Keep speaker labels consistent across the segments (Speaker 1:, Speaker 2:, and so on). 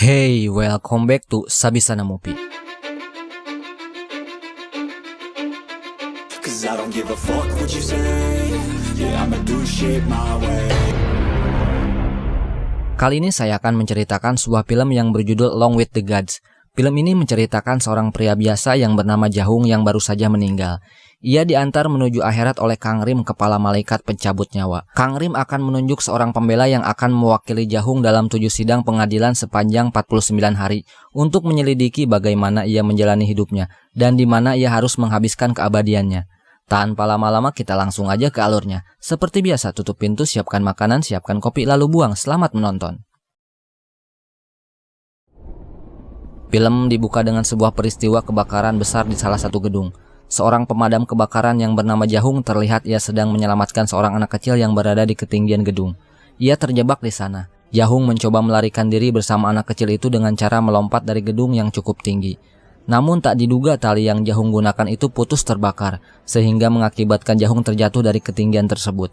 Speaker 1: Hey, welcome back to Sabisana Movie.
Speaker 2: Cause I don't give a fuck what you say. Yeah, I'ma do shit my way.
Speaker 1: Kali ini saya akan menceritakan sebuah film yang berjudul Along with the Gods. Film ini menceritakan seorang pria biasa yang bernama Jahung yang baru saja meninggal. Ia diantar menuju akhirat oleh Kang Rim, kepala malaikat pencabut nyawa. Kang Rim akan menunjuk seorang pembela yang akan mewakili Jahung dalam 7 sidang pengadilan sepanjang 49 hari untuk menyelidiki bagaimana ia menjalani hidupnya dan di mana ia harus menghabiskan keabadiannya. Tanpa lama-lama kita langsung aja ke alurnya. Seperti biasa, tutup pintu, siapkan makanan, siapkan kopi, lalu buang. Selamat menonton. Film dibuka dengan sebuah peristiwa kebakaran besar di salah satu gedung. Seorang pemadam kebakaran yang bernama Jahung terlihat ia sedang menyelamatkan seorang anak kecil yang berada di ketinggian gedung. Ia terjebak di sana. Jahung mencoba melarikan diri bersama anak kecil itu dengan cara melompat dari gedung yang cukup tinggi. Namun tak diduga tali yang Jahung gunakan itu putus terbakar, sehingga mengakibatkan Jahung terjatuh dari ketinggian tersebut.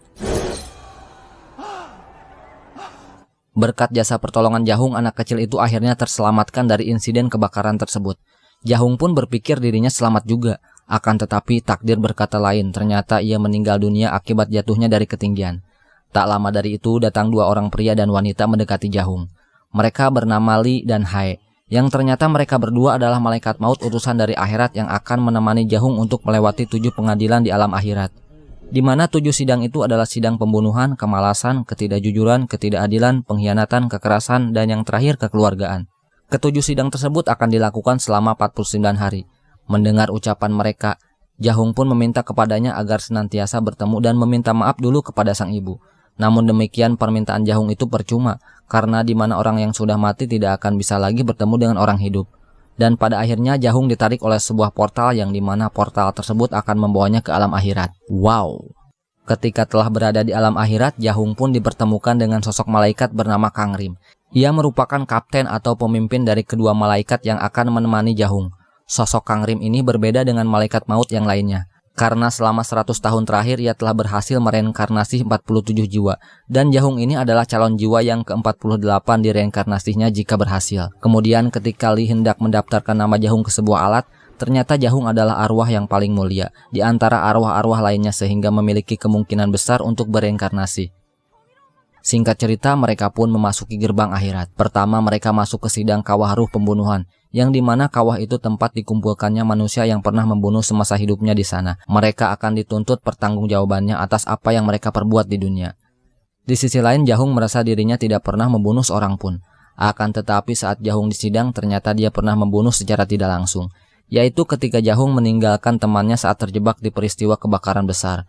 Speaker 1: Berkat jasa pertolongan Jahung, anak kecil itu akhirnya terselamatkan dari insiden kebakaran tersebut. Jahung pun berpikir dirinya selamat juga. Akan tetapi takdir berkata lain, ternyata ia meninggal dunia akibat jatuhnya dari ketinggian. Tak lama dari itu datang 2 orang pria dan wanita mendekati Jahung. Mereka bernama Li dan Hai, yang ternyata mereka berdua adalah malaikat maut utusan dari akhirat yang akan menemani Jahung untuk melewati 7 pengadilan di alam akhirat. Di mana 7 sidang itu adalah sidang pembunuhan, kemalasan, ketidakjujuran, ketidakadilan, pengkhianatan, kekerasan, dan yang terakhir kekeluargaan. Ketujuh sidang tersebut akan dilakukan selama 49 hari. Mendengar ucapan mereka, Jahung pun meminta kepadanya agar senantiasa bertemu dan meminta maaf dulu kepada sang ibu. Namun demikian permintaan Jahung itu percuma, karena di mana orang yang sudah mati tidak akan bisa lagi bertemu dengan orang hidup. Dan pada akhirnya Jahung ditarik oleh sebuah portal yang di mana portal tersebut akan membawanya ke alam akhirat. Wow! Ketika telah berada di alam akhirat, Jahung pun dipertemukan dengan sosok malaikat bernama Kang Rim. Ia merupakan kapten atau pemimpin dari kedua malaikat yang akan menemani Jahung. Sosok Kang Rim ini berbeda dengan malaikat maut yang lainnya, karena selama 100 tahun terakhir ia telah berhasil mereinkarnasi 47 jiwa, dan Jahung ini adalah calon jiwa yang ke-48 di reinkarnasinya jika berhasil. Kemudian ketika Li hendak mendaftarkan nama Jahung ke sebuah alat, ternyata Jahung adalah arwah yang paling mulia di antara arwah-arwah lainnya sehingga memiliki kemungkinan besar untuk bereinkarnasi. Singkat cerita, mereka pun memasuki gerbang akhirat. Pertama mereka masuk ke sidang kawah ruh pembunuhan, yang dimana kawah itu tempat dikumpulkannya manusia yang pernah membunuh semasa hidupnya di sana. Mereka akan dituntut pertanggungjawabannya atas apa yang mereka perbuat di dunia. Di sisi lain, Jahung merasa dirinya tidak pernah membunuh seorang pun. Akan tetapi saat Jahung disidang, ternyata dia pernah membunuh secara tidak langsung, yaitu ketika Jahung meninggalkan temannya saat terjebak di peristiwa kebakaran besar.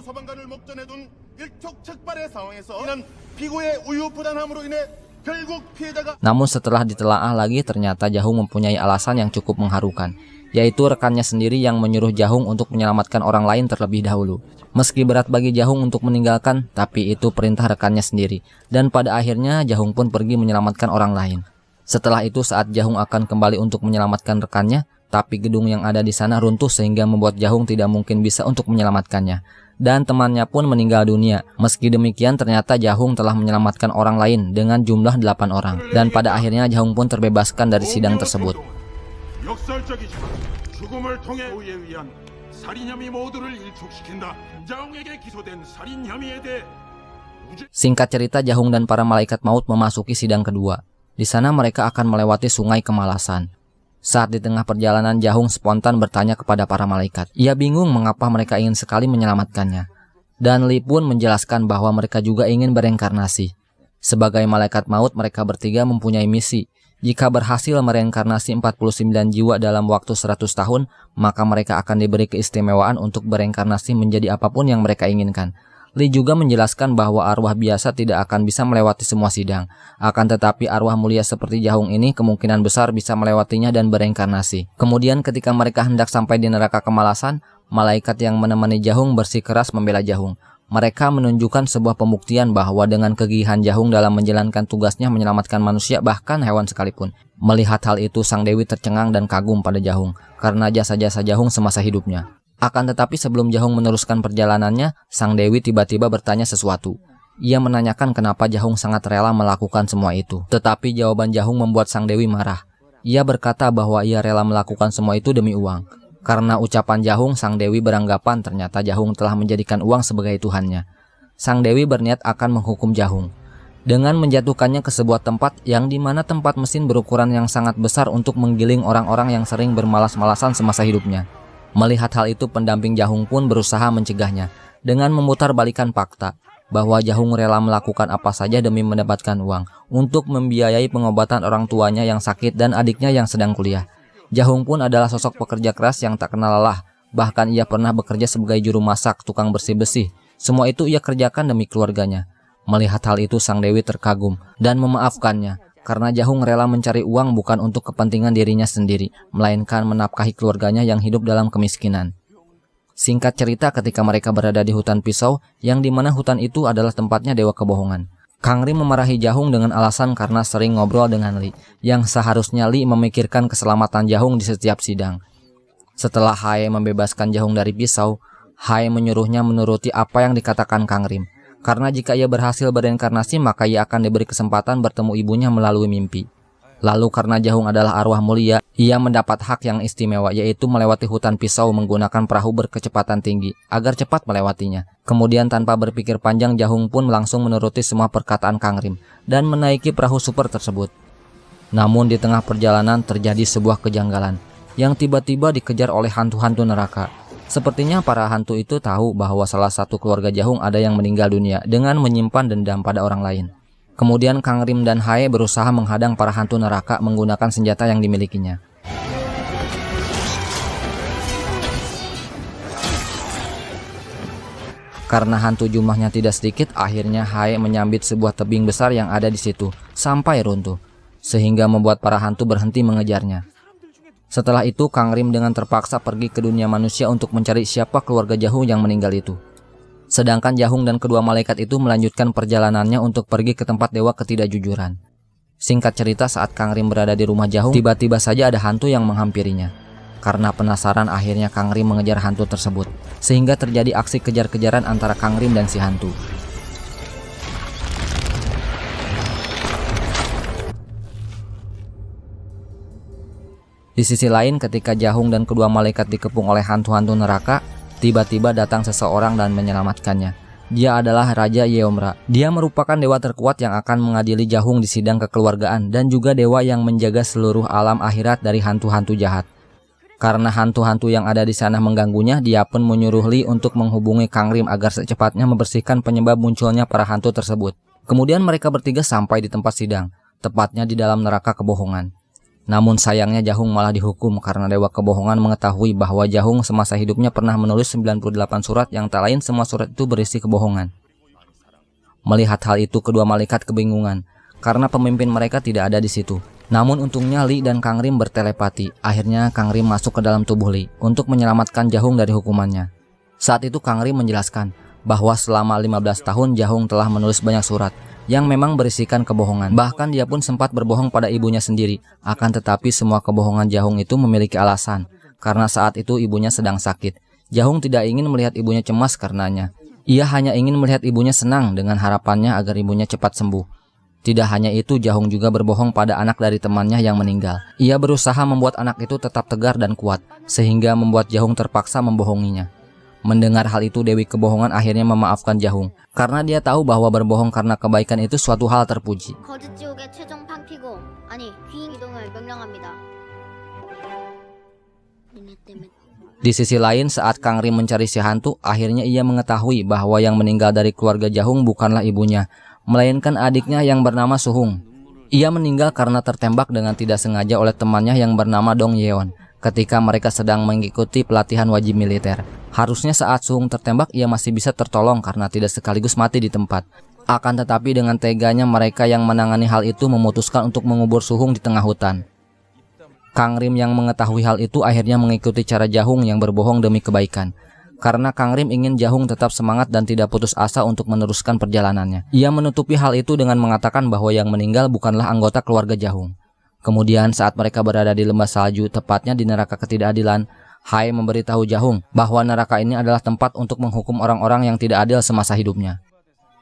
Speaker 3: 서방관을 목전에 둔 일촉즉발의 상황에서 이런 피고의 우유부단함으로 인해 결국 피해자가.
Speaker 1: Namun setelah ditelaah lagi, ternyata Jahung mempunyai alasan yang cukup mengharukan, yaitu rekannya sendiri yang menyuruh Jahung untuk menyelamatkan orang lain terlebih dahulu. Meski berat bagi Jahung untuk meninggalkan, tapi itu perintah rekannya sendiri, dan pada akhirnya Jahung pun pergi menyelamatkan orang lain. Setelah itu saat Jahung akan kembali untuk menyelamatkan rekannya, tapi gedung yang ada di sana runtuh sehingga membuat Jahung tidak mungkin bisa untuk menyelamatkannya. Dan temannya pun meninggal dunia. Meski demikian ternyata Jahung telah menyelamatkan orang lain dengan jumlah 8 orang. Dan pada akhirnya Jahung pun terbebaskan dari sidang tersebut. Singkat cerita, Jahung dan para malaikat maut memasuki sidang kedua. Di sana mereka akan melewati sungai kemalasan. Saat di tengah perjalanan, Jahung spontan bertanya kepada para malaikat. Ia bingung mengapa mereka ingin sekali menyelamatkannya. Dan Li pun menjelaskan bahwa mereka juga ingin bereinkarnasi. Sebagai malaikat maut, mereka bertiga mempunyai misi. Jika berhasil mereinkarnasi 49 jiwa dalam waktu 100 tahun, maka mereka akan diberi keistimewaan untuk bereinkarnasi menjadi apapun yang mereka inginkan. Li juga menjelaskan bahwa arwah biasa tidak akan bisa melewati semua sidang. Akan tetapi arwah mulia seperti Jahung ini kemungkinan besar bisa melewatinya dan bereinkarnasi. Kemudian ketika mereka hendak sampai di neraka kemalasan, malaikat yang menemani Jahung bersikeras membela Jahung. Mereka menunjukkan sebuah pembuktian bahwa dengan kegigihan Jahung dalam menjalankan tugasnya menyelamatkan manusia bahkan hewan sekalipun. Melihat hal itu, Sang Dewi tercengang dan kagum pada Jahung karena jasa-jasa Jahung semasa hidupnya. Akan tetapi sebelum Jahung meneruskan perjalanannya, Sang Dewi tiba-tiba bertanya sesuatu. Ia menanyakan kenapa Jahung sangat rela melakukan semua itu. Tetapi jawaban Jahung membuat Sang Dewi marah. Ia berkata bahwa ia rela melakukan semua itu demi uang. Karena ucapan Jahung, Sang Dewi beranggapan ternyata Jahung telah menjadikan uang sebagai Tuhannya. Sang Dewi berniat akan menghukum Jahung dengan menjatuhkannya ke sebuah tempat yang dimana tempat mesin berukuran yang sangat besar untuk menggiling orang-orang yang sering bermalas-malasan semasa hidupnya. Melihat hal itu, pendamping Jahung pun berusaha mencegahnya dengan memutar balikan fakta bahwa Jahung rela melakukan apa saja demi mendapatkan uang untuk membiayai pengobatan orang tuanya yang sakit dan adiknya yang sedang kuliah. Jahung pun adalah sosok pekerja keras yang tak kenal lelah. Bahkan ia pernah bekerja sebagai juru masak, tukang bersih-bersih. Semua itu ia kerjakan demi keluarganya. Melihat hal itu, Sang Dewi terkagum dan memaafkannya karena Jahung rela mencari uang bukan untuk kepentingan dirinya sendiri, melainkan menafkahi keluarganya yang hidup dalam kemiskinan. Singkat cerita, ketika mereka berada di hutan pisau, yang dimana hutan itu adalah tempatnya dewa kebohongan. Kang Rim memarahi Jahung dengan alasan karena sering ngobrol dengan Li, yang seharusnya Li memikirkan keselamatan Jahung di setiap sidang. Setelah Hae membebaskan Jahung dari pisau, Hae menyuruhnya menuruti apa yang dikatakan Kang Rim. Karena jika ia berhasil bereinkarnasi, maka ia akan diberi kesempatan bertemu ibunya melalui mimpi. Lalu karena Jahung adalah arwah mulia, ia mendapat hak yang istimewa, yaitu melewati hutan pisau menggunakan perahu berkecepatan tinggi, agar cepat melewatinya. Kemudian tanpa berpikir panjang, Jahung pun langsung menuruti semua perkataan Kang Rim, dan menaiki perahu super tersebut. Namun di tengah perjalanan terjadi sebuah kejanggalan, yang tiba-tiba dikejar oleh hantu-hantu neraka. Sepertinya para hantu itu tahu bahwa salah satu keluarga Jahung ada yang meninggal dunia dengan menyimpan dendam pada orang lain. Kemudian Kang Rim dan Hae berusaha menghadang para hantu neraka menggunakan senjata yang dimilikinya. Karena hantu jumlahnya tidak sedikit, akhirnya Hae menyambit sebuah tebing besar yang ada di situ sampai runtuh, sehingga membuat para hantu berhenti mengejarnya. Setelah itu, Kang Rim dengan terpaksa pergi ke dunia manusia untuk mencari siapa keluarga Jahung yang meninggal itu. Sedangkan Jahung dan kedua malaikat itu melanjutkan perjalanannya untuk pergi ke tempat dewa ketidakjujuran. Singkat cerita, saat Kang Rim berada di rumah Jahung, tiba-tiba saja ada hantu yang menghampirinya. Karena penasaran, akhirnya Kang Rim mengejar hantu tersebut, sehingga terjadi aksi kejar-kejaran antara Kang Rim dan si hantu. Di sisi lain, ketika Jahung dan kedua malaikat dikepung oleh hantu-hantu neraka, tiba-tiba datang seseorang dan menyelamatkannya. Dia adalah Raja Yeomra. Dia merupakan dewa terkuat yang akan mengadili Jahung di sidang kekeluargaan dan juga dewa yang menjaga seluruh alam akhirat dari hantu-hantu jahat. Karena hantu-hantu yang ada di sana mengganggunya, dia pun menyuruh Li untuk menghubungi Kang Rim agar secepatnya membersihkan penyebab munculnya para hantu tersebut. Kemudian mereka bertiga sampai di tempat sidang, tepatnya di dalam neraka kebohongan. Namun sayangnya Jahung malah dihukum karena dewa kebohongan mengetahui bahwa Jahung semasa hidupnya pernah menulis 98 surat yang tak lain semua surat itu berisi kebohongan. Melihat hal itu, kedua malaikat kebingungan karena pemimpin mereka tidak ada di situ. Namun untungnya Li dan Kang Rim bertelepati. Akhirnya Kang Rim masuk ke dalam tubuh Li untuk menyelamatkan Jahung dari hukumannya. Saat itu Kang Rim menjelaskan bahwa selama 15 tahun Jahung telah menulis banyak surat yang memang berisikan kebohongan. Bahkan dia pun sempat berbohong pada ibunya sendiri. Akan tetapi semua kebohongan Jahung itu memiliki alasan. Karena saat itu ibunya sedang sakit. Jahung tidak ingin melihat ibunya cemas karenanya. Ia hanya ingin melihat ibunya senang dengan harapannya agar ibunya cepat sembuh. Tidak hanya itu, Jahung juga berbohong pada anak dari temannya yang meninggal. Ia berusaha membuat anak itu tetap tegar dan kuat, sehingga membuat Jahung terpaksa membohonginya. Mendengar hal itu, Dewi Kebohongan akhirnya memaafkan Jahung, karena dia tahu bahwa berbohong karena kebaikan itu suatu hal terpuji. Di sisi lain, saat Kang Rim mencari si hantu, akhirnya ia mengetahui bahwa yang meninggal dari keluarga Jahung bukanlah ibunya, melainkan adiknya yang bernama Suhung. Ia meninggal karena tertembak dengan tidak sengaja oleh temannya yang bernama Dong Yeon ketika mereka sedang mengikuti pelatihan wajib militer. Harusnya saat Suhung tertembak ia masih bisa tertolong karena tidak sekaligus mati di tempat. Akan tetapi dengan teganya mereka yang menangani hal itu memutuskan untuk mengubur Suhung di tengah hutan. Kang Rim yang mengetahui hal itu akhirnya mengikuti cara Jahung yang berbohong demi kebaikan. karena Kang Rim ingin Jahung tetap semangat dan tidak putus asa untuk meneruskan perjalanannya. Ia menutupi hal itu dengan mengatakan bahwa yang meninggal bukanlah anggota keluarga Jahung. Kemudian saat mereka berada di lembah salju, tepatnya di neraka ketidakadilan, Hai memberitahu Jahung bahwa neraka ini adalah tempat untuk menghukum orang-orang yang tidak adil semasa hidupnya.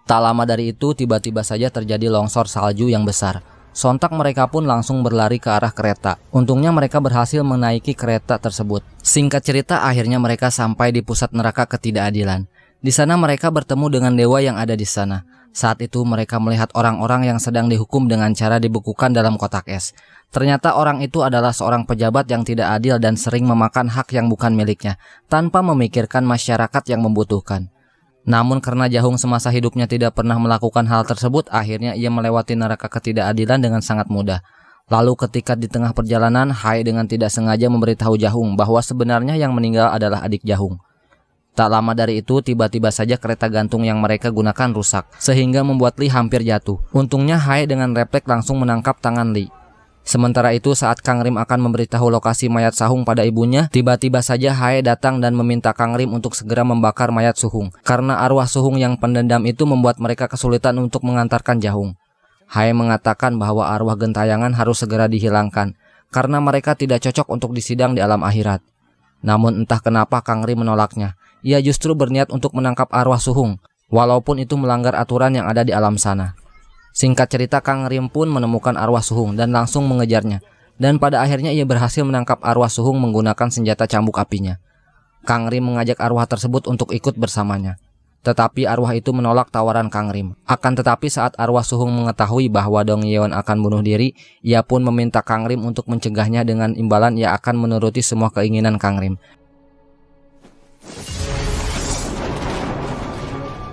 Speaker 1: Tak lama dari itu, tiba-tiba saja terjadi longsor salju yang besar. Sontak mereka pun langsung berlari ke arah kereta. Untungnya mereka berhasil menaiki kereta tersebut. Singkat cerita, akhirnya mereka sampai di pusat neraka ketidakadilan. Di sana mereka bertemu dengan dewa yang ada di sana. Saat itu mereka melihat orang-orang yang sedang dihukum dengan cara dibekukan dalam kotak es. Ternyata orang itu adalah seorang pejabat yang tidak adil dan sering memakan hak yang bukan miliknya, tanpa memikirkan masyarakat yang membutuhkan. Namun karena Jahung semasa hidupnya tidak pernah melakukan hal tersebut, akhirnya ia melewati neraka ketidakadilan dengan sangat mudah. Lalu ketika di tengah perjalanan, Hai dengan tidak sengaja memberitahu Jahung bahwa sebenarnya yang meninggal adalah adik Jahung. Tak lama dari itu, tiba-tiba saja kereta gantung yang mereka gunakan rusak, sehingga membuat Li hampir jatuh. Untungnya Hai dengan refleks langsung menangkap tangan Li. Sementara itu, saat Kang Rim akan memberitahu lokasi mayat Sahung pada ibunya, tiba-tiba saja Hae datang dan meminta Kang Rim untuk segera membakar mayat Suhung. Karena arwah Suhung yang pendendam itu membuat mereka kesulitan untuk mengantarkan Jahung. Hae mengatakan bahwa arwah gentayangan harus segera dihilangkan, karena mereka tidak cocok untuk disidang di alam akhirat. Namun entah kenapa Kang Rim menolaknya. Ia justru berniat untuk menangkap arwah Suhung, walaupun itu melanggar aturan yang ada di alam sana. Singkat cerita, Kang Rim pun menemukan arwah Suhung dan langsung mengejarnya. Dan pada akhirnya ia berhasil menangkap arwah Suhung menggunakan senjata cambuk apinya. Kang Rim mengajak arwah tersebut untuk ikut bersamanya. Tetapi arwah itu menolak tawaran Kang Rim. Akan tetapi saat arwah Suhung mengetahui bahwa Dong Yeon akan bunuh diri, ia pun meminta Kang Rim untuk mencegahnya dengan imbalan ia akan menuruti semua keinginan Kang Rim.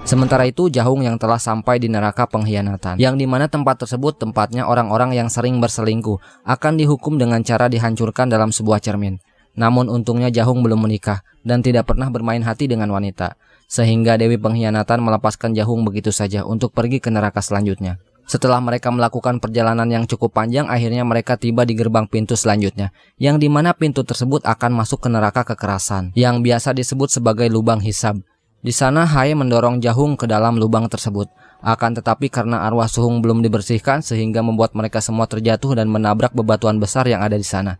Speaker 1: Sementara itu, Jahung yang telah sampai di neraka pengkhianatan, yang dimana tempat tersebut tempatnya orang-orang yang sering berselingkuh, akan dihukum dengan cara dihancurkan dalam sebuah cermin. Namun untungnya Jahung belum menikah dan tidak pernah bermain hati dengan wanita, sehingga Dewi Pengkhianatan melepaskan Jahung begitu saja untuk pergi ke neraka selanjutnya. Setelah mereka melakukan perjalanan yang cukup panjang, akhirnya mereka tiba di gerbang pintu selanjutnya, yang dimana pintu tersebut akan masuk ke neraka kekerasan, yang biasa disebut sebagai lubang hisab. Di sana Hae mendorong Jahung ke dalam lubang tersebut. Akan tetapi karena arwah Suhung belum dibersihkan sehingga membuat mereka semua terjatuh dan menabrak bebatuan besar yang ada di sana.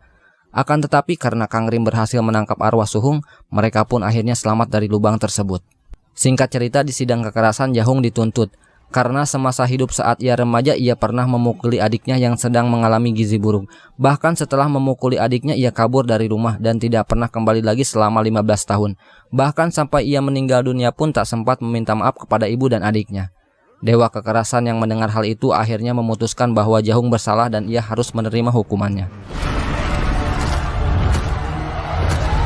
Speaker 1: Akan tetapi karena Kang Rim berhasil menangkap arwah Suhung, mereka pun akhirnya selamat dari lubang tersebut. Singkat cerita, di sidang kekerasan Jahung dituntut. Karena semasa hidup saat ia remaja, ia pernah memukuli adiknya yang sedang mengalami gizi buruk. Bahkan setelah memukuli adiknya, ia kabur dari rumah dan tidak pernah kembali lagi selama 15 tahun. Bahkan sampai ia meninggal dunia pun tak sempat meminta maaf kepada ibu dan adiknya. Dewa kekerasan yang mendengar hal itu akhirnya memutuskan bahwa Jahung bersalah dan ia harus menerima hukumannya.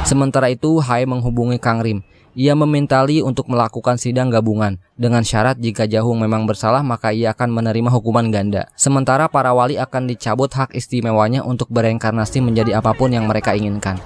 Speaker 1: Sementara itu, Hae menghubungi Kang Rim. Ia meminta Li untuk melakukan sidang gabungan, dengan syarat jika Jahung memang bersalah maka ia akan menerima hukuman ganda. Sementara para wali akan dicabut hak istimewanya untuk bereinkarnasi menjadi apapun yang mereka inginkan.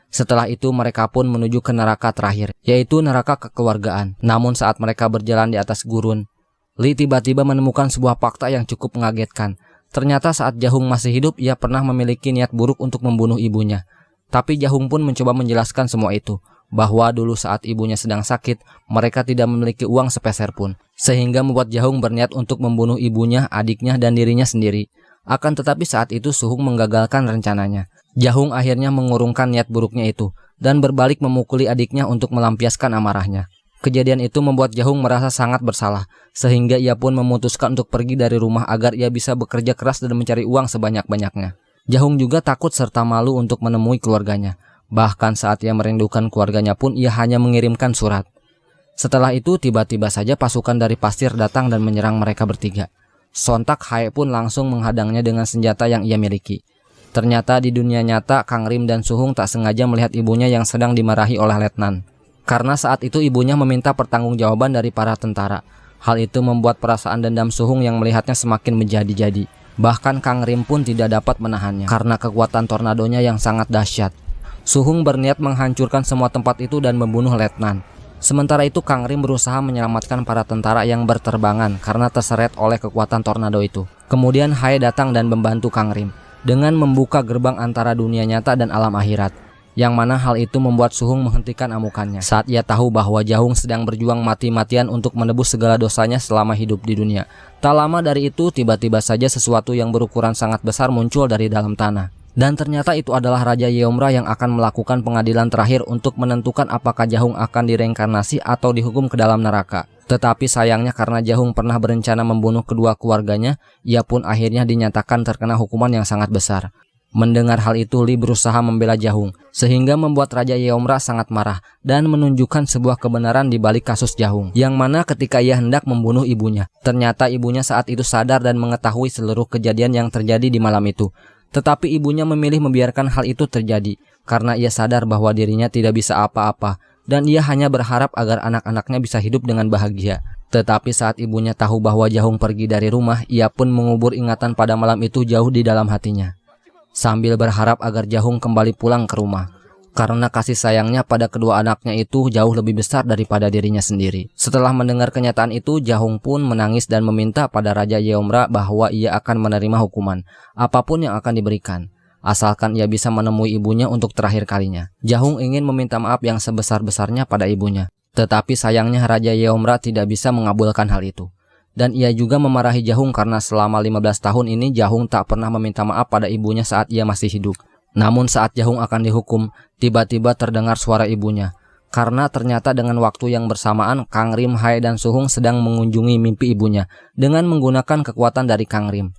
Speaker 1: Setelah itu mereka pun menuju ke neraka terakhir, yaitu neraka kekeluargaan. Namun saat mereka berjalan di atas gurun, Li tiba-tiba menemukan sebuah fakta yang cukup mengagetkan. Ternyata saat Jahung masih hidup, ia pernah memiliki niat buruk untuk membunuh ibunya. Tapi Jahung pun mencoba menjelaskan semua itu, bahwa dulu saat ibunya sedang sakit, mereka tidak memiliki uang sepeser pun, sehingga membuat Jahung berniat untuk membunuh ibunya, adiknya, dan dirinya sendiri. Akan tetapi saat itu Suhung menggagalkan rencananya. Jahung akhirnya mengurungkan niat buruknya itu, dan berbalik memukuli adiknya untuk melampiaskan amarahnya. Kejadian itu membuat Jahung merasa sangat bersalah, sehingga ia pun memutuskan untuk pergi dari rumah agar ia bisa bekerja keras dan mencari uang sebanyak-banyaknya. Jahung juga takut serta malu untuk menemui keluarganya. Bahkan saat ia merindukan keluarganya pun ia hanya mengirimkan surat. Setelah itu tiba-tiba saja pasukan dari pasir datang dan menyerang mereka bertiga. Sontak Hae pun langsung menghadangnya dengan senjata yang ia miliki. Ternyata di dunia nyata Kang Rim dan Suhung tak sengaja melihat ibunya yang sedang dimarahi oleh letnan. Karena saat itu ibunya meminta pertanggungjawaban dari para tentara. Hal itu membuat perasaan dendam Suhung yang melihatnya semakin menjadi-jadi. Bahkan Kang Rim pun tidak dapat menahannya karena kekuatan tornadonya yang sangat dahsyat. Suhung berniat menghancurkan semua tempat itu dan membunuh letnan. Sementara itu Kang Rim berusaha menyelamatkan para tentara yang berterbangan karena terseret oleh kekuatan tornado itu. Kemudian Hae datang dan membantu Kang Rim dengan membuka gerbang antara dunia nyata dan alam akhirat, yang mana hal itu membuat Suhung menghentikan amukannya saat ia tahu bahwa Jahung sedang berjuang mati-matian untuk menebus segala dosanya selama hidup di dunia. Tak lama dari itu, tiba-tiba saja sesuatu yang berukuran sangat besar muncul dari dalam tanah. Dan ternyata itu adalah Raja Yeomra yang akan melakukan pengadilan terakhir untuk menentukan apakah Jahung akan direinkarnasi atau dihukum ke dalam neraka. Tetapi sayangnya karena Jahung pernah berencana membunuh kedua keluarganya, ia pun akhirnya dinyatakan terkena hukuman yang sangat besar. Mendengar hal itu, Lee berusaha membela Jahung, sehingga membuat Raja Yeomra sangat marah dan menunjukkan sebuah kebenaran di balik kasus Jahung, yang mana ketika ia hendak membunuh ibunya, ternyata ibunya saat itu sadar dan mengetahui seluruh kejadian yang terjadi di malam itu. Tetapi ibunya memilih membiarkan hal itu terjadi karena ia sadar bahwa dirinya tidak bisa apa-apa dan ia hanya berharap agar anak-anaknya bisa hidup dengan bahagia. Tetapi saat ibunya tahu bahwa Jahung pergi dari rumah, ia pun mengubur ingatan pada malam itu jauh di dalam hatinya, sambil berharap agar Jahung kembali pulang ke rumah. Karena kasih sayangnya pada kedua anaknya itu jauh lebih besar daripada dirinya sendiri. Setelah mendengar kenyataan itu, Jahung pun menangis dan meminta pada Raja Yeomra bahwa ia akan menerima hukuman apapun yang akan diberikan, asalkan ia bisa menemui ibunya untuk terakhir kalinya. Jahung ingin meminta maaf yang sebesar-besarnya pada ibunya, tetapi sayangnya Raja Yeomra tidak bisa mengabulkan hal itu. Dan ia juga memarahi Jahung karena selama 15 tahun ini Jahung tak pernah meminta maaf pada ibunya saat ia masih hidup. Namun saat Jahung akan dihukum, tiba-tiba terdengar suara ibunya. Karena ternyata dengan waktu yang bersamaan, Kang Rim, Hae, dan Suhung sedang mengunjungi mimpi ibunya dengan menggunakan kekuatan dari Kang Rim.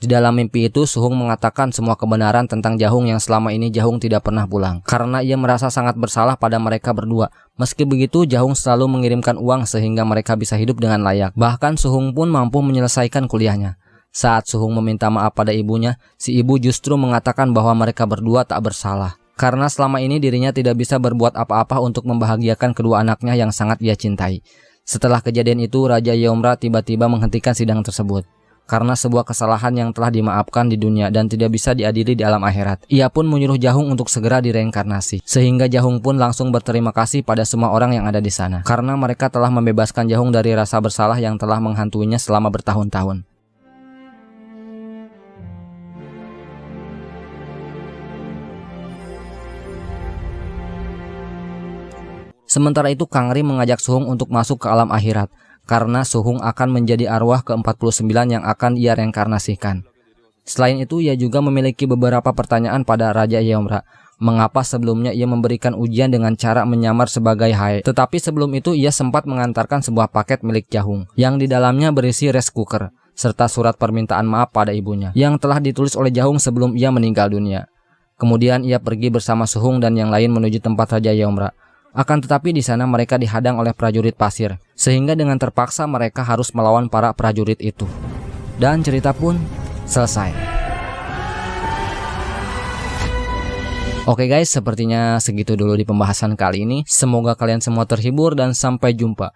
Speaker 1: Di dalam mimpi itu, Suhung mengatakan semua kebenaran tentang Jahung yang selama ini Jahung tidak pernah pulang. Karena ia merasa sangat bersalah pada mereka berdua. Meski begitu, Jahung selalu mengirimkan uang sehingga mereka bisa hidup dengan layak. Bahkan Suhung pun mampu menyelesaikan kuliahnya. Saat Suhung meminta maaf pada ibunya, si ibu justru mengatakan bahwa mereka berdua tak bersalah. Karena selama ini dirinya tidak bisa berbuat apa-apa untuk membahagiakan kedua anaknya yang sangat ia cintai. Setelah kejadian itu, Raja Yeomra tiba-tiba menghentikan sidang tersebut. Karena sebuah kesalahan yang telah dimaafkan di dunia dan tidak bisa diadili di alam akhirat. Ia pun menyuruh Jahung untuk segera direinkarnasi. Sehingga Jahung pun langsung berterima kasih pada semua orang yang ada di sana. Karena mereka telah membebaskan Jahung dari rasa bersalah yang telah menghantuinya selama bertahun-tahun. Sementara itu Kang Rim mengajak Suhung untuk masuk ke alam akhirat, karena Suhung akan menjadi arwah ke-49 yang akan ia reinkarnasikan. Selain itu, ia juga memiliki beberapa pertanyaan pada Raja Yeomra. Mengapa sebelumnya ia memberikan ujian dengan cara menyamar sebagai Hae, tetapi sebelum itu ia sempat mengantarkan sebuah paket milik Jahung, yang di dalamnya berisi rice cooker, serta surat permintaan maaf pada ibunya, yang telah ditulis oleh Jahung sebelum ia meninggal dunia. Kemudian ia pergi bersama Suhung dan yang lain menuju tempat Raja Yeomra. Akan tetapi di sana mereka dihadang oleh prajurit pasir, sehingga dengan terpaksa mereka harus melawan para prajurit itu. Dan cerita pun selesai. Oke guys, sepertinya segitu dulu di pembahasan kali ini. Semoga kalian semua terhibur dan sampai jumpa.